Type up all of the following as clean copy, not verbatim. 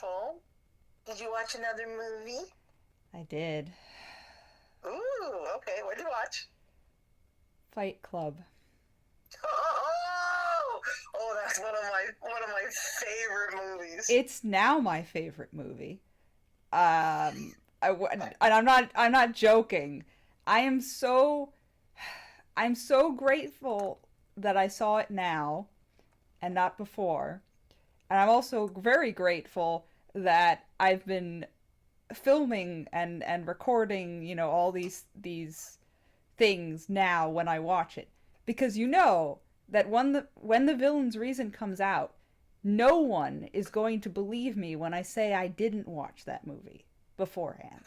wonderful. Did you watch another movie? I did. Ooh, okay. What did you watch? Fight Club. Oh, oh, that's one of my favorite movies. It's now my favorite movie. And I'm not joking. I am so I'm so grateful that I saw it now and not before. And I'm also very grateful that I've been filming and recording, all these things now when I watch it. Because you know that when the villain's reason comes out, no one is going to believe me when I say I didn't watch that movie beforehand.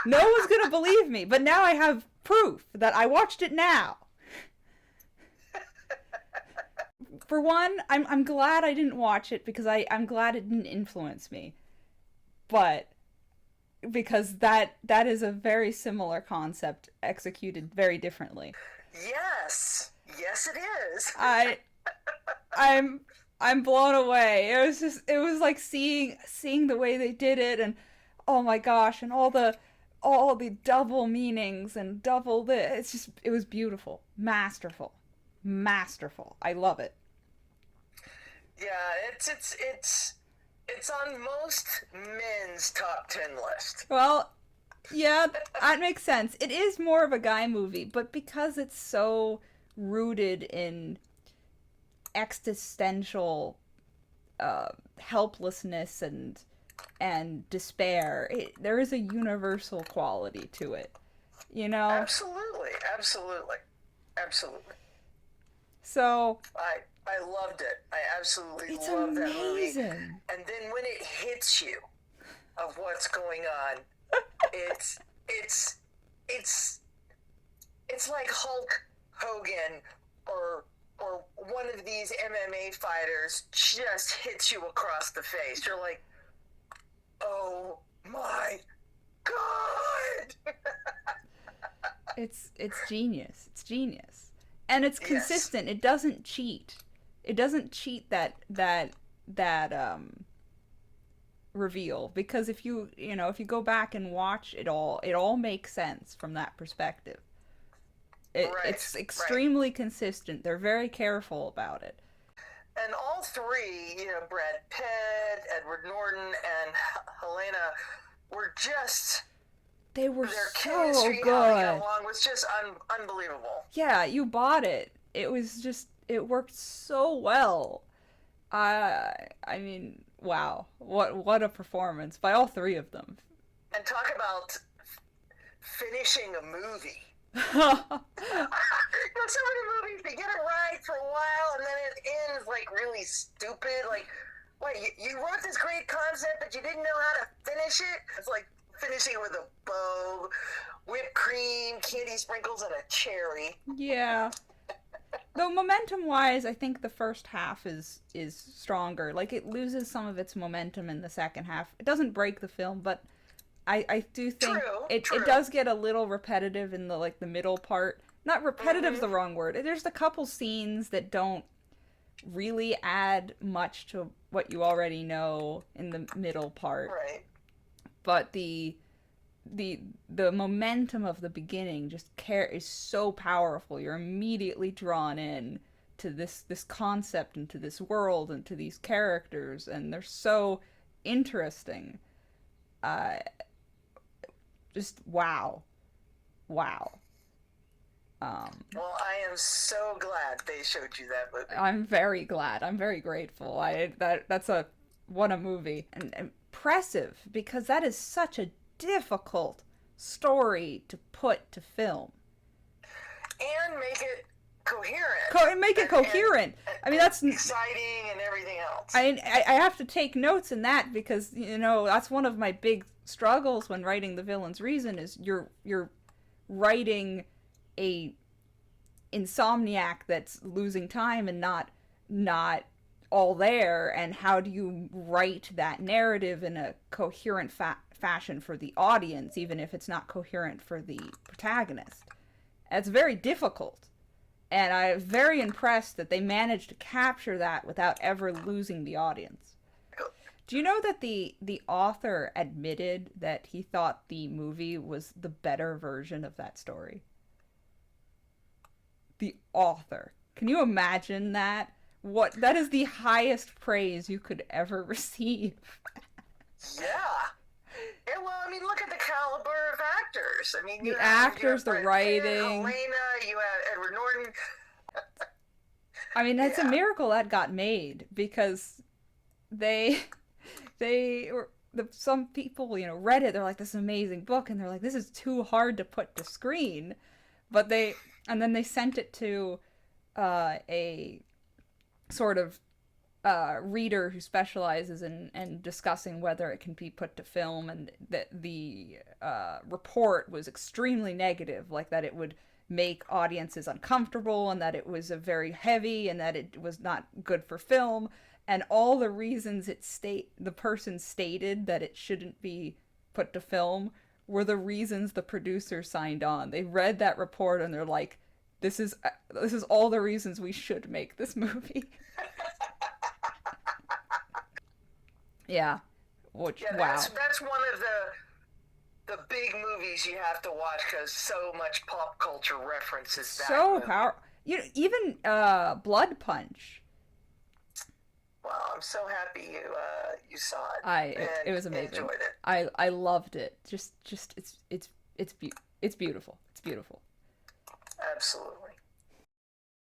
No one's going to believe me, but now I have proof that I watched it now. For one, I'm glad I didn't watch it because I'm glad it didn't influence me. But because that is a very similar concept executed very differently. Yes, yes, it is. I I'm I'm blown away. It was like seeing the way they did it, and oh my gosh, and all the double meanings and double this. It was beautiful, masterful, masterful. I love it. Yeah, it's on most men's top 10 list. Well, yeah, that makes sense. It is more of a guy movie, but because it's so rooted in existential helplessness and despair, there is a universal quality to it. You know, Absolutely, absolutely, absolutely. so I loved it. I absolutely it's love that movie. amazing. And then when it hits you of what's going on, it's it's it's it's like Hulk Hogan or one of these MMA fighters just hits you across the face. You're like, "Oh my god." It's genius. It's genius, and it's Yes. consistent. It doesn't cheat. It doesn't cheat that reveal, because if you go back and watch it all makes sense from that perspective. It's Right. Right. extremely consistent. They're very careful about it. And all three, Brad Pitt, Edward Norton, and Helena, were just They were their so chemistry, how they got good. along was just unbelievable. Yeah, you bought it. It worked so well. I mean, wow. What a performance by all three of them. And talk about finishing a movie. So many movies, they get it right for a while, and then it ends like really stupid. Like, wait, you wrote this great concept, but you didn't know how to finish it? It's like finishing it with a bow, whipped cream, candy sprinkles, and a cherry. Yeah. Though momentum wise, I think the first half is stronger. Like, it loses some of its momentum in the second half. It doesn't break the film, but I do think True, it true. does get a little repetitive in the middle part. Not repetitive's the Mm-hmm. wrong word. There's a couple scenes that don't really add much to what you already know in the middle part. Right. But the momentum of the beginning just care is so powerful. You're immediately drawn in to this concept and to this world and to these characters, and they're so interesting. Uh, just wow, wow. Well, I am so glad they showed you that movie. I'm very glad. I'm very grateful. That's a what a movie, and impressive, because that is such a difficult story to put to film. And make it coherent Make it coherent. I mean, and that's exciting and everything else. I have to take notes in that, because that's one of my big struggles when writing the villain's reason is you're writing a insomniac that's losing time and not all there, and how do you write that narrative in a coherent fashion for the audience, even if it's not coherent for the protagonist. It's very difficult, and I'm very impressed that they managed to capture that without ever losing the audience. Do you know that the author admitted that he thought the movie was the better version of that story? The author. Can you imagine that? What that is the highest praise you could ever receive. Yeah. Yeah, well, I mean, look at the caliber of actors. I mean, The you actors, have the Brad Pitt, writing. Helena, you have Edward Norton. I mean, it's a Yeah. miracle that got made because they they were some people read it. They're like, this is an amazing book, and they're like, this is too hard to put to screen. But they and then they sent it to a sort of reader who specializes in discussing whether it can be put to film, and that the report was extremely negative, like that it would make audiences uncomfortable and that it was a very heavy and that it was not good for film, and all the reasons the person stated that it shouldn't be put to film were the reasons the producer signed on. They read that report and they're like, this is all the reasons we should make this movie. Yeah. Which, Yeah, wow. that's one of the big movies you have to watch because so much pop culture references that So movie. powerful. Even Blood Punch. Well, I'm so happy you saw it It and was amazing. enjoyed it. I loved it. Just it's beautiful. It's beautiful. Absolutely.